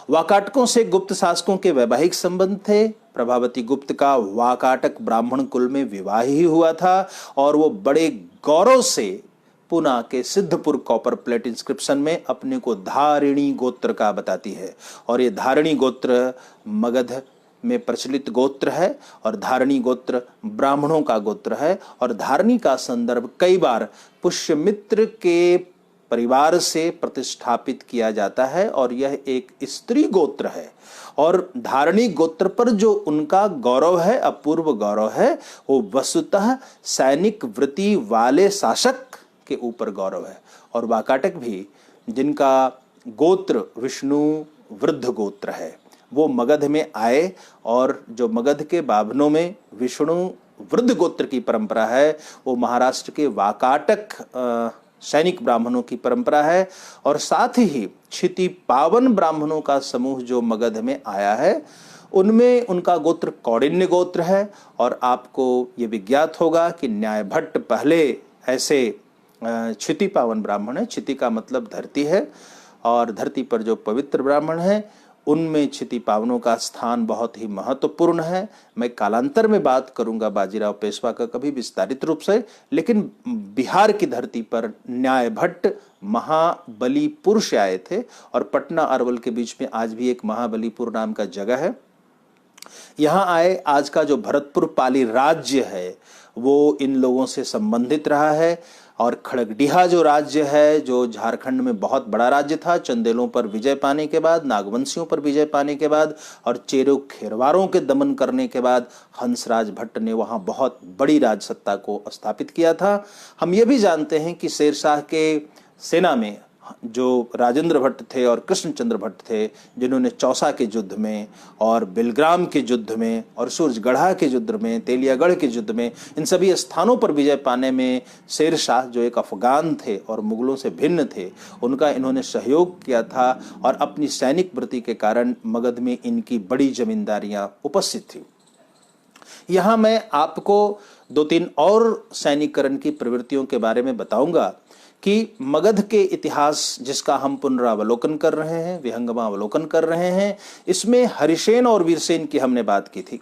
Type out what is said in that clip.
वाकाटकों से गुप्त शासकों के वैवाहिक संबंध थे। प्रभावती गुप्त का वाकाटक ब्राह्मण कुल में विवाह ही हुआ था और वो बड़े गौरव से पुना के सिद्धपुर कॉपर प्लेट इंस्क्रिप्शन में अपने को धारिणी गोत्र का बताती है। और ये धारिणी गोत्र मगध में प्रचलित गोत्र है और धारिणी गोत्र ब्राह्मणों का गोत्र है। और धारिणी का संदर्भ कई बार पुष्यमित्र के परिवार से प्रतिष्ठापित किया जाता है और यह एक स्त्री गोत्र है। और धारिणी गोत्र पर जो उनका गौरव है, अपूर्व गौरव है, वो वस्तुतः सैनिक वृत्ति वाले शासक के ऊपर गौरव है। और वाकाटक भी, जिनका गोत्र विष्णु वृद्ध गोत्र है, वो मगध में आए और जो मगध के बाभनों में विष्णु वृद्ध गोत्र की परंपरा है, वो महाराष्ट्र के वाकाटक सैनिक ब्राह्मणों की परंपरा है। और साथ ही क्षिति पावन ब्राह्मणों का समूह जो मगध में आया है, उनमें उनका गोत्र कौंडिन्य गोत्र है। और आपको ये विज्ञात होगा कि न्याय भट्ट पहले ऐसे क्षिति पावन ब्राह्मण है। क्षिति का मतलब धरती है और धरती पर जो पवित्र ब्राह्मण है उनमें क्षिति पावनों का स्थान बहुत ही महत्वपूर्ण है। मैं कालांतर में बात करूंगा बाजीराव पेशवा का कभी विस्तारित रूप से, लेकिन बिहार की धरती पर न्याय भट्ट महाबलीपुर से आए थे और पटना अरवल के बीच में आज भी एक महाबलीपुर नाम का जगह है। यहाँ आए। आज का जो भरतपुर पाली राज्य है वो इन लोगों से संबंधित रहा है। और खड़गडिहा जो राज्य है, जो झारखंड में बहुत बड़ा राज्य था, चंदेलों पर विजय पाने के बाद, नागवंशियों पर विजय पाने के बाद और चेरो खेरवारों के दमन करने के बाद हंसराज भट्ट ने वहाँ बहुत बड़ी राजसत्ता को स्थापित किया था। हम ये भी जानते हैं कि शेरशाह के सेना में जो राजेंद्र भट्ट थे और कृष्णचंद्र भट्ट थे, जिन्होंने चौसा के युद्ध में और बिलग्राम के युद्ध में और सूरजगढ़ा के युद्ध में, तेलियागढ़ के युद्ध में, इन सभी स्थानों पर विजय पाने में शेरशाह जो एक अफगान थे और मुगलों से भिन्न थे, उनका इन्होंने सहयोग किया था। और अपनी सैनिक वृत्ति के कारण मगध में इनकी बड़ी जमींदारियां उपस्थित थी। यहाँ मैं आपको 2-3 और सैनिकरण की प्रवृत्तियों के बारे में बताऊंगा कि मगध के इतिहास जिसका हम पुनरावलोकन कर रहे हैं, विहंगमावलोकन कर रहे हैं, इसमें हरिसेन और वीरसेन की हमने बात की थी।